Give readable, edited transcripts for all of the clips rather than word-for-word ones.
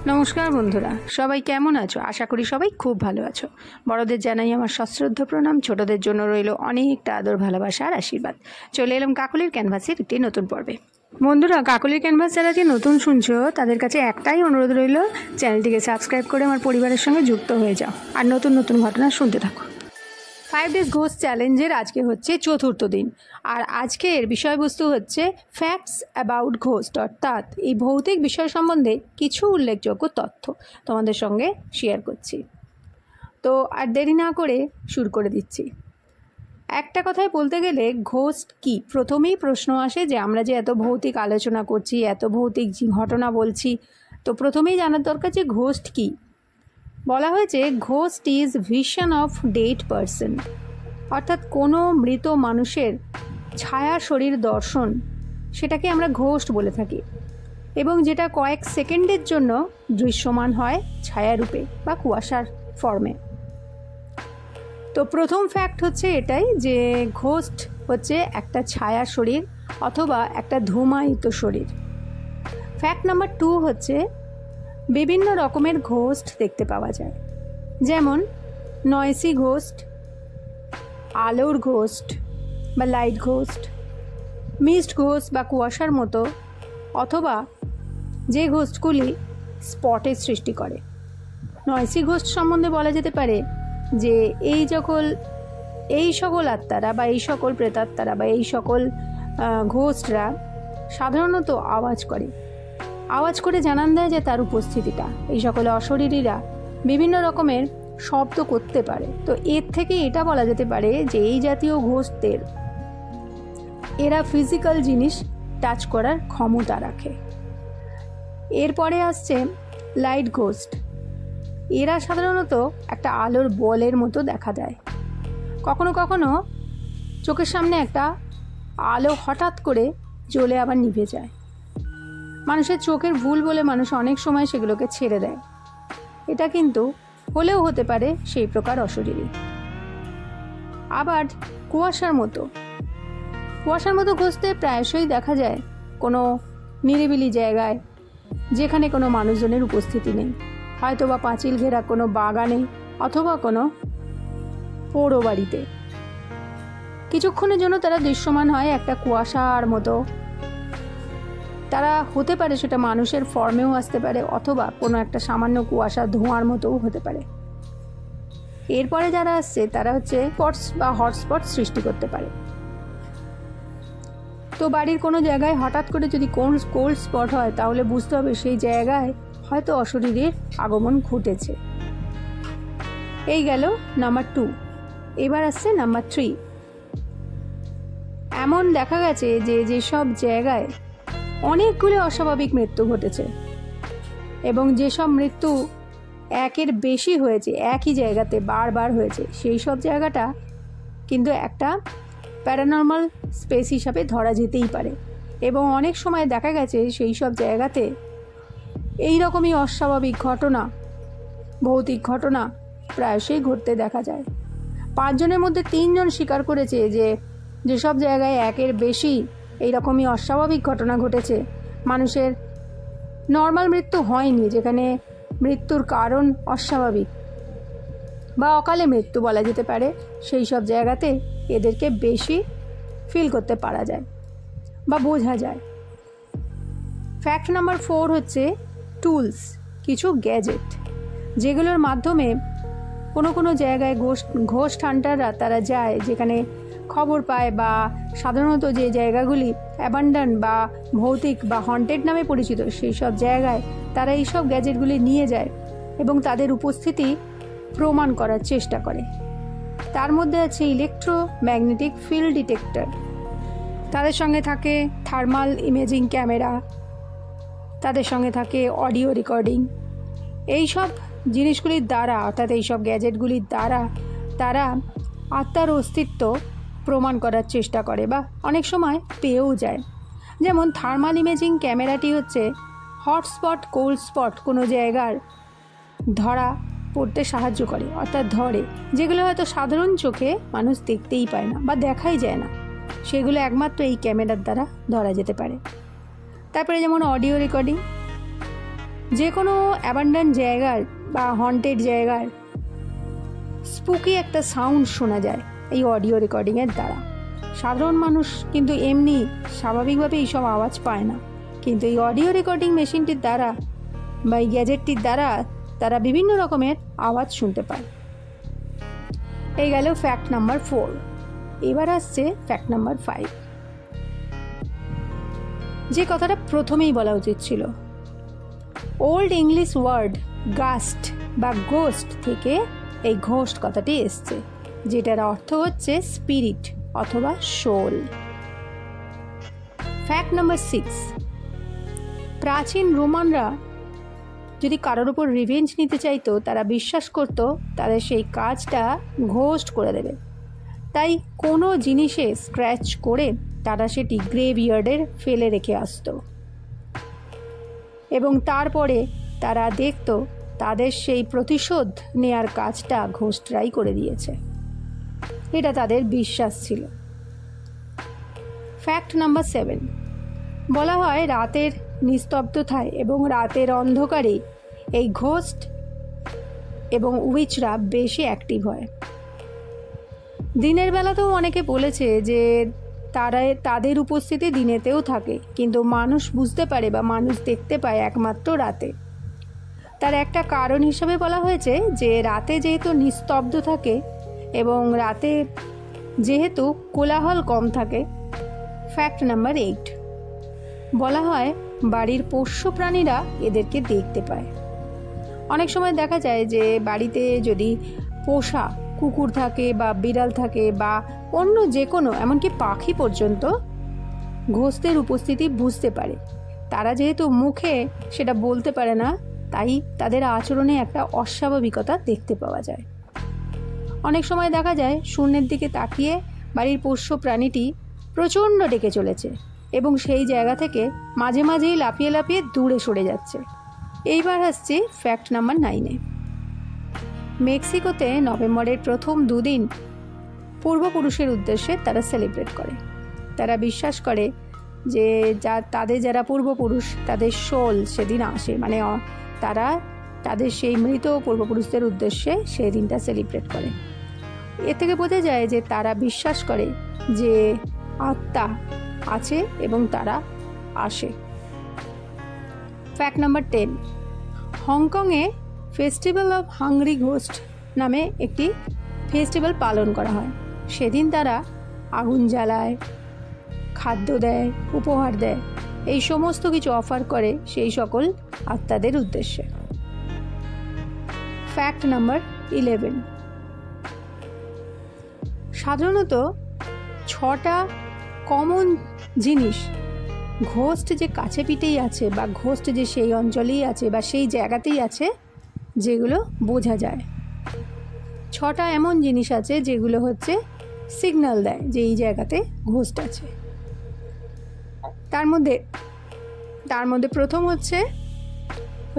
নমস্কার বন্ধুরা, সবাই কেমন আছো? আশা করি সবাই খুব ভালো আছো। বড়দের জানাই আমার সশ্রদ্ধ প্রণাম, ছোটদের জন্য রইল অনেকটা আদর, ভালোবাসা আর আশীর্বাদ। চলে এলাম কাকলির ক্যানভাসের একটি নতুন পর্বে। বন্ধুরা, কাকলির ক্যানভাস যারা যে নতুন শুনছো তাদের কাছে একটাই অনুরোধ রইল, চ্যানেলটিকে সাবস্ক্রাইব করে আমার পরিবারের সঙ্গে যুক্ত হয়ে যাও আর নতুন নতুন ঘটনা শুনতে থাকো। 5 days ঘোস্ট চ্যালেঞ্জের আজকে হচ্ছে চতুর্থ দিন, আর আজকের বিষয়বস্তু হচ্ছে ফ্যাক্টস অ্যাবাউট ঘোস্ট, অর্থাৎ এই ভৌতিক বিষয় সম্বন্ধে কিছু উল্লেখযোগ্য তথ্য তোমাদের সঙ্গে শেয়ার করছি। তো আর দেরি না করে শুরু করে দিচ্ছি। একটা কথায় বলতে গেলে ঘোস্ট কি, প্রথমেই প্রশ্ন আসে যে আমরা যে এত ভৌতিক আলোচনা করছি, এত ভৌতিক ঘটনা বলছি, তো প্রথমেই জানার দরকার যে ঘোস্ট কি। বলা হয়েছে ghost is vision of dead person, অর্থাৎ কোনো মৃত মানুষের ছায়া শরীর দর্শন, সেটাকে আমরা ঘোস্ট বলে থাকি, এবং যেটা কয়েক সেকেন্ডের জন্য দৃশ্যমান হয় ছায়ারূপে বা কুয়াশার ফর্মে। তো প্রথম ফ্যাক্ট হচ্ছে এটাই যে ঘোস্ট হচ্ছে একটা ছায়া শরীর অথবা একটা ধূমায়িত শরীর। ফ্যাক্ট নাম্বার 2 হচ্ছে বিভিন্ন রকমের ঘোস্ট দেখতে পাওয়া যায়, যেমন নয়েসি ঘোস্ট, আলোর ঘোস্ট বা লাইট ঘোস্ট, মিস্ট ঘোস্ট বা কুয়াশার মতো, অথবা যে ঘোস্টগুলি স্পটের সৃষ্টি করে। নয়েসি ঘোস্ট সম্বন্ধে বলা যেতে পারে যে এই সকল আত্মারা বা এই সকল প্রেতাত্মারা বা এই সকল ঘোস্টরা সাধারণত আওয়াজ করে জানান দেয় যে তার উপস্থিতিটা। এই সকল অশরীরীরা বিভিন্ন রকমের শব্দ করতে পারে। তো এর থেকে এটা বলা যেতে পারে যে এই জাতীয় ঘোস্টদের এরা ফিজিক্যাল জিনিস টাচ করার ক্ষমতা রাখে। এরপরে আসছে লাইট ঘোস্ট। এরা সাধারণত একটা আলোর বলের মতো দেখা দেয়। কখনো কখনো চোখের সামনে একটা আলো হঠাৎ করে জ্বলে আবার নিভে যায়। মানুষের চোখের ভুল বলে মানুষ অনেক সময় সেগুলোকে ছেড়ে দেয়। এটা কিন্তু হলেও হতে পারে সেই প্রকার অশরীরী। আবার কুয়াশার মতো ঘোস্টদের প্রায়শই দেখা যায় কোনো নিরিবিলি জায়গায়, যেখানে কোনো মানুষজনের উপস্থিতি নেই, হয়তো বা পাঁচিল ঘেরা কোনো বাগানে অথবা কোনো পৌর বাড়িতে। কিছুক্ষণের জন্য তারা দৃশ্যমান হয় একটা কুয়াশার মতো। তারা হতে পারে সেটা মানুষের ফর্মেও আসতে পারে, অথবা কোনো একটা সামান্য কুয়াশা ধোঁয়ার মতোও হতে পারে। এরপরে যারা আসছে তারা হচ্ছে স্পটস বা হটস্পট সৃষ্টি করতে পারে। তো বাড়ির কোনো জায়গায় হঠাৎ করে যদি কোল্ড স্পট হয়, তাহলে বুঝতে হবে সেই জায়গায় হয়তো অশরীরীর আগমন ঘটেছে। এই গেল নাম্বার 2। এবার আসছে নাম্বার 3। এমন দেখা গেছে যে যেসব জায়গায় অনেকগুলো অস্বাভাবিক মৃত্যু ঘটেছে এবং যেসব মৃত্যু একের বেশি হয়েছে, একই জায়গাতে বারবার হয়েছে, সেই সব জায়গাটা কিন্তু একটা প্যারানর্মাল স্পেস হিসাবে ধরা যেতেই পারে। এবং অনেক সময় দেখা গেছে সেই সব জায়গাতে এই রকমই অস্বাভাবিক ঘটনা, ভৌতিক ঘটনা প্রায়শই ঘটতে দেখা যায়। 5 জনের মধ্যে 3 জন স্বীকার করেছে যে যেসব জায়গায় একের বেশি এইরকমই অস্বাভাবিক ঘটনা ঘটেছে, মানুষের নর্মাল মৃত্যু হয়নি, যেখানে মৃত্যুর কারণ অস্বাভাবিক বা অকালে মৃত্যু বলা যেতে পারে, সেই সব জায়গাতে এদেরকে বেশি ফিল করতে পারা যায় বা বোঝা যায়। ফ্যাক্ট নাম্বার 4 হচ্ছে টুলস, কিছু গ্যাজেট, যেগুলোর মাধ্যমে কোনো জায়গায় ঘোস্ট হান্টাররা তারা যায়, যেখানে খবর পায় বা সাধারণত যে জায়গাগুলি অ্যাবান্ডান বা ভৌতিক বা হন্টেড নামে পরিচিত, সেই সব জায়গায় তারা এইসব গ্যাজেটগুলি নিয়ে যায় এবং তাদের উপস্থিতি প্রমাণ করার চেষ্টা করে। তার মধ্যে আছে ইলেকট্রোম্যাগনেটিক ফিল্ড ডিটেক্টর, তাদের সঙ্গে থাকে থার্মাল ইমেজিং ক্যামেরা, তাদের সঙ্গে থাকে অডিও রেকর্ডিং। এইসব জিনিসগুলির দ্বারা, অর্থাৎ এইসব গ্যাজেটগুলির দ্বারা তারা আত্মার অস্তিত্ব প্রমাণ করার চেষ্টা করে বা অনেক সময় পেয়েও যায়। যেমন থার্মাল ইমেজিং ক্যামেরাটি হচ্ছে হটস্পট, কোল্ড স্পট কোনো জায়গার ধরা পড়তে সাহায্য করে, অর্থাৎ ধরে, যেগুলো হয়তো সাধারণ চোখে মানুষ দেখতেই পায় না বা দেখাই যায় না, সেগুলো একমাত্র এই ক্যামেরার দ্বারা ধরা যেতে পারে। তারপরে যেমন অডিও রেকর্ডিং, যে কোনো অ্যাবান্ডান্ট জায়গার বা হন্টেড জায়গার স্পুকি একটা সাউন্ড শোনা যায় এই অডিও রেকর্ডিংয়ের দ্বারা। সাধারণ মানুষ কিন্তু এমনি স্বাভাবিকভাবে এইসব আওয়াজ পায় না, কিন্তু এই অডিও রেকর্ডিং মেশিনটির দ্বারা বা এই গ্যাজেটটির দ্বারা তারা বিভিন্ন রকমের আওয়াজ শুনতে পায়। এই গেল ফ্যাক্ট নাম্বার 4। এবার আসছে ফ্যাক্ট নাম্বার 5, যে কথাটা প্রথমেই বলা উচিত ছিল। ওল্ড ইংলিশ ওয়ার্ড গাস্ট বা গোস্ট থেকে এই ঘোস্ট কথাটি এসছে, যেটার অর্থ হচ্ছে স্পিরিট অথবা সোল। ফ্যাক্ট নাম্বার 6, প্রাচীন রোমানরা যদি কারোর উপর রিভেঞ্জ নিতে চাইতো, তারা বিশ্বাস করত তাদের সেই কাজটা ঘোস্ট করে দেবে। তাই কোনো জিনিসে স্ক্র্যাচ করে তারা সেটি গ্রেভইয়ার্ডে ফেলে রেখে আসতো এবং তারপরে তারা দেখত তাদের সেই প্রতিশোধ নেয়ার কাজটা ঘোস্টরাই করে দিয়েছে। এটা তাদের বিশ্বাস ছিল। ফ্যাক্ট নাম্বার 7, বলা হয় রাতের নিস্তব্ধতায় এবং রাতের অন্ধকারে এই ঘোস্ট এবং উইচরা বেশি অ্যাক্টিভ হয়। দিনের বেলাতেও অনেকে বলেছে যে তাদের উপস্থিতি দিনেতেও থাকে, কিন্তু মানুষ বুঝতে পারে বা মানুষ দেখতে পায় একমাত্র রাতে। তার একটা কারণ হিসেবে বলা হয়েছে যে রাতে যেহেতু নিস্তব্ধ থাকে এবং রাতে যেহেতু কোলাহল কম থাকে। ফ্যাক্ট নাম্বার 8, বলা হয় বাড়ির পোষ্য প্রাণীরা এদেরকে দেখতে পায়। অনেক সময় দেখা যায় যে বাড়িতে যদি পোষা কুকুর থাকে বা বিড়াল থাকে বা অন্য যে কোনো এমনকি পাখি পর্যন্ত ঘোস্টের উপস্থিতি বুঝতে পারে। তারা যেহেতু মুখে সেটা বলতে পারে না, তাই তাদের আচরণে একটা অস্বাভাবিকতা দেখতে পাওয়া যায়। অনেক সময় দেখা যায় শূন্যের দিকে তাকিয়ে বাড়ির পোষ্য প্রাণীটি প্রচণ্ড ডেকে চলেছে এবং সেই জায়গা থেকে মাঝে মাঝেই লাফিয়ে লাফিয়ে দূরে সরে যাচ্ছে। এইবার আসছি ফ্যাক্ট নাম্বার 9-এ। মেক্সিকোতে নভেম্বরের প্রথম 2 দিন পূর্বপুরুষের উদ্দেশ্যে তারা সেলিব্রেট করে। তারা বিশ্বাস করে যে তাদের যারা পূর্বপুরুষ তাদের সোল সেদিন আসে, মানে তারা তাদের সেই মৃত পূর্বপুরুষদের উদ্দেশ্যে সেই দিনটা সেলিব্রেট করে। এর থেকে বোঝা যায় যে তারা বিশ্বাস করে যে আত্মা আছে এবং তারা আসে। ফ্যাক্ট নাম্বার 10, হংকংয়ে ফেস্টিভ্যাল অফ হাংরি ঘোস্ট নামে একটি ফেস্টিভ্যাল পালন করা হয়। সেদিন তারা আগুন জ্বালায়, খাদ্য দেয়, উপহার দেয়, এই সমস্ত কিছু অফার করে সেই সকল আত্মাদের উদ্দেশ্যে। ফ্যাক্ট নাম্বার 11, সাধারণত 6টা কমন জিনিস ঘোস্ট যে কাছে পিঠেই আছে বা ঘোস্ট যে সেই অঞ্চলেই আছে বা সেই জায়গাতেই আছে যেগুলো বোঝা যায়। 6টা এমন জিনিস আছে যেগুলো হচ্ছে সিগন্যাল দেয় যে এই জায়গাতে ঘোস্ট আছে। তার মধ্যে প্রথম হচ্ছে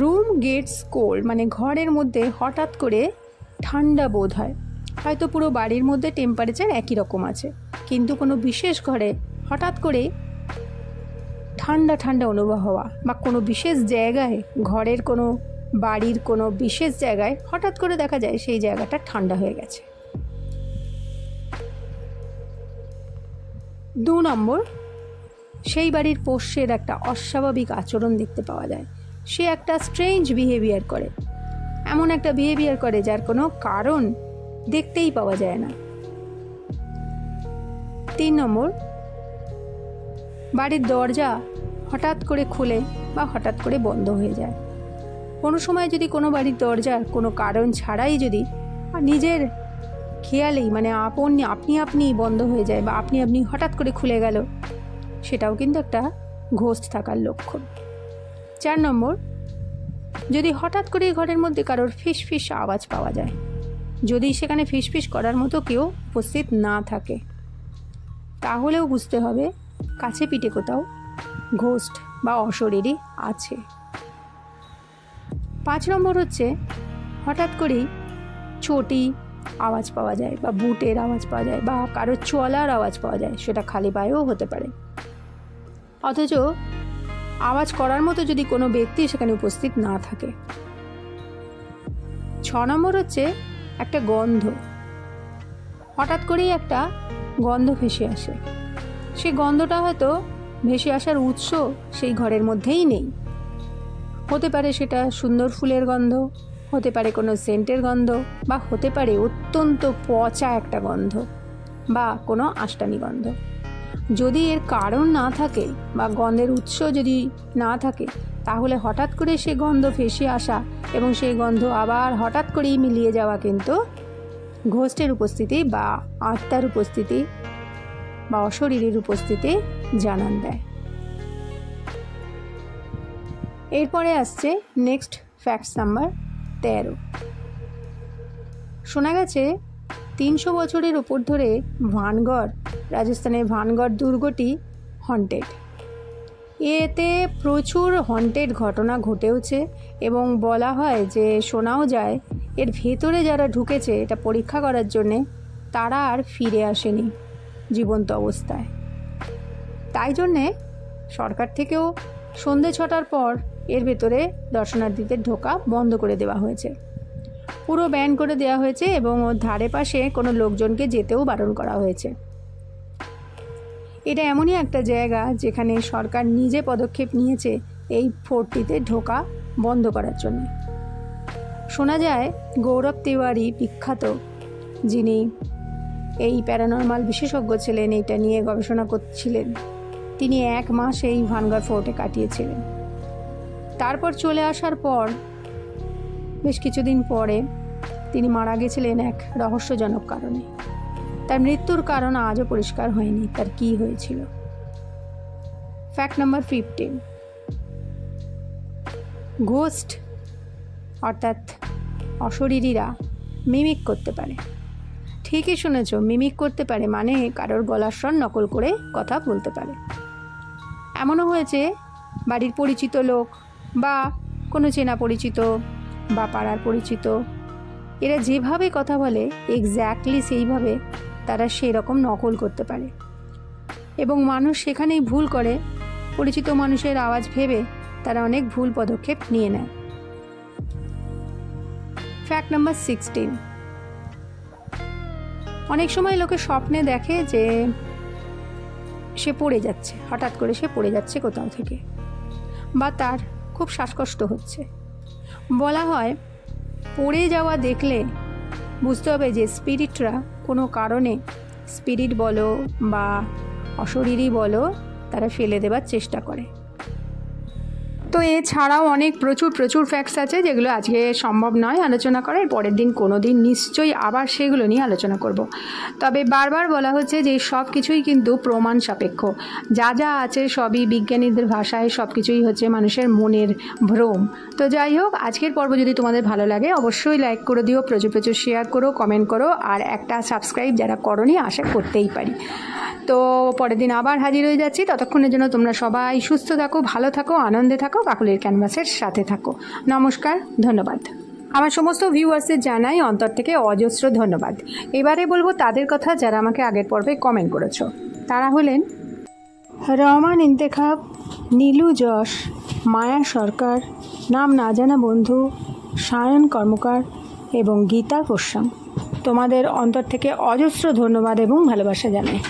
রুম গেটস কোল্ড, মানে ঘরের মধ্যে হঠাৎ করে ঠান্ডা বোধ হয়। হয়তো পুরো বাড়ির মধ্যে টেম্পারেচার একই রকম আছে, কিন্তু কোনো বিশেষ ঘরে হঠাৎ করে ঠান্ডা ঠান্ডা অনুভব হওয়া বা কোনো বিশেষ জায়গায় ঘরের কোনো বাড়ির কোনো বিশেষ জায়গায় হঠাৎ করে দেখা যায় সেই জায়গাটা ঠান্ডা হয়ে গেছে। 2 নম্বর, সেই বাড়ির পোষ্যের একটা অস্বাভাবিক আচরণ দেখতে পাওয়া যায়। সে একটা স্ট্রেঞ্জ বিহেভিয়ার করে, এমন একটা বিহেভিয়ার করে যার কোনো কারণ দেখতেই পাওয়া যায় না। 3 নম্বর, বাড়ির দরজা হঠাৎ করে খুলে বা হঠাৎ করে বন্ধ হয়ে যায়। কোনো সময় যদি কোনো বাড়ির দরজার কোনো কারণ ছাড়াই যদি নিজের খেয়ালেই মানে আপনি বন্ধ হয়ে যায় বা আপনি হঠাৎ করে খুলে গেল, সেটাও কিন্তু একটা ঘোস্ট থাকার লক্ষণ। 4 নম্বর, যদি হঠাৎ করে ঘরের মধ্যে কারোর ফিসফিস আওয়াজ পাওয়া যায়, যদি সেখানে ফিসফিস করার মতো কেউ উপস্থিত না থাকে, তাহলেও বুঝতে হবে কাছে পিঠে কোথাও ঘোস্ট বা অশরীরী আছে। 5 নম্বর হচ্ছে হঠাৎ করেই চটি আওয়াজ পাওয়া যায় বা বুটের আওয়াজ পাওয়া যায় বা কারোর চলার আওয়াজ পাওয়া যায়, সেটা খালি পায়েও হতে পারে। অথচ আওয়াজ করার মতো যদি কোনো ব্যক্তি সেখানে উপস্থিত না থাকে। 6 নম্বর হচ্ছে একটা গন্ধ। হঠাৎ করেই একটা গন্ধ ভেসে আসে, সেই গন্ধটা হয়তো ভেসে আসার উৎস সেই ঘরের মধ্যেই নেই। হতে পারে সেটা সুন্দর ফুলের গন্ধ, হতে পারে কোনো সেন্টের গন্ধ, বা হতে পারে অত্যন্ত পচা একটা গন্ধ বা কোনো আষ্টানি গন্ধ। যদি এর কারণ না থাকে বা গন্ধের উৎস যদি না থাকে, তাহলে হঠাৎ করে সে গন্ধ ভেসে আসা এবং সেই গন্ধ আবার হঠাৎ করেই মিলিয়ে যাওয়া কিন্তু ঘোস্টের উপস্থিতি বা আত্মার উপস্থিতি বা অশরীরীর উপস্থিতি জানান দেয়। এরপরে আসছে নেক্সট ফ্যাক্টস নাম্বার 13। শোনা গেছে 300 বছরের ওপর ধরে ভানগড়, রাজস্থানের ভানগড় দুর্গটি হন্টেড। এতে প্রচুর হন্টেড ঘটনা ঘটেওছে এবং বলা হয় যে, শোনাও যায় এর ভেতরে যারা ঢুকেছে এটা পরীক্ষা করার জন্যে, তারা আর ফিরে আসেনি জীবন্ত অবস্থায়। তাই জন্যে সরকার থেকেও সন্ধে 6টার পর এর ভেতরে দর্শনার্থীদের ঢোকা বন্ধ করে দেওয়া হয়েছে, পুরো ব্যান করে দেওয়া হয়েছে এবং ওর ধারে পাশে কোনো লোকজনকে যেতেও বারণ করা হয়েছে। এটা এমনই একটা জায়গা যেখানে সরকার নিজে পদক্ষেপ নিয়েছে এই ফোর্টটিতে ঢোকা বন্ধ করার জন্য। শোনা যায় গৌরব তিওয়ারি বিখ্যাত, যিনি এই প্যারানর্মাল বিশেষজ্ঞ ছিলেন, এইটা নিয়ে গবেষণা করছিলেন, তিনি 1 মাস এই ভানগড় ফোর্টে কাটিয়েছিলেন। তারপর চলে আসার পর বেশ কিছুদিন পরে তিনি মারা গেছিলেন এক রহস্যজনক কারণে। তার মৃত্যুর কারণ আজও পরিষ্কার হয়নি, তার কী হয়েছিল। Fact number 15। ঘোস্ট অর্থাৎ অশরীরীরা মিমিক করতে পারে। ঠিকই শুনেছ, মিমিক করতে পারে মানে কারোর গলার স্বর নকল করে কথা বলতে পারে। এমনও হয়েছে বাড়ির পরিচিত লোক বা কোনো চেনা পরিচিত বা পাড়ার পরিচিত, এরা যেভাবে কথা বলে এক্স্যাক্টলি সেইভাবে তারা সেই রকম নকল করতে পারে এবং মানুষ সেখানেই ভুল করে। পরিচিত মানুষের আওয়াজ ভেবে তারা অনেক ভুল পদক্ষেপ নিয়ে নেয়। Fact number 16। অনেক সময় লোকে স্বপ্নে দেখে যে সে পড়ে যাচ্ছে, হঠাৎ করে সে পড়ে যাচ্ছে কোথাও থেকে, বা তার খুব শ্বাসকষ্ট হচ্ছে। বলা হয় পড়ে যাওয়া দেখলে বুঝতে হবে যে স্পিরিটরা কোনো কারণে, স্পিরিট বলো বা অশরীরী বলো, তারা ফেলে দেবার চেষ্টা করে। তো এছাড়াও অনেক প্রচুর ফ্যাক্টস আছে যেগুলো আজকে সম্ভব নয় আলোচনা করা। পরের দিন কোনো দিন নিশ্চয়ই আবার সেগুলো নিয়ে আলোচনা করব। তবে বারবার বলা হচ্ছে যে সব কিছুই কিন্তু প্রমাণ সাপেক্ষ, যা যা আছে সবই বিজ্ঞানীদের ভাষায়, সব কিছুই হচ্ছে মানুষের মনের ভ্রম। তো যাই হোক, আজকের পর্ব যদি তোমাদের ভালো লাগে অবশ্যই লাইক করে দিও, প্রচুর শেয়ার করো, কমেন্ট করো, আর একটা সাবস্ক্রাইব যারা করোনি আশা করতেই পারি। তো পরের দিন আবার হাজির হয়ে যাচ্ছি। ততক্ষণের জন্য তোমরা সবাই সুস্থ থাকো, ভালো থাকো, আনন্দে থাকো, কাকলির ক্যানভাসের সাথে থাকো। নমস্কার, ধন্যবাদ। আমার সমস্ত ভিউয়ার্সদের জানাই অন্তর থেকে অজস্র ধন্যবাদ। এবারে বলবো তাদের কথা যারা আমাকে আগের পর্বে কমেন্ট করেছো। তারা হলেন রহমান ইন্তেখাব, নীলু যশ, মায়া সরকার, নাম না জানা বন্ধু, সায়ন কর্মকার এবং গীতা গোস্বাম। তোমাদের অন্তর থেকে অজস্র ধন্যবাদ এবং ভালোবাসা জানাই।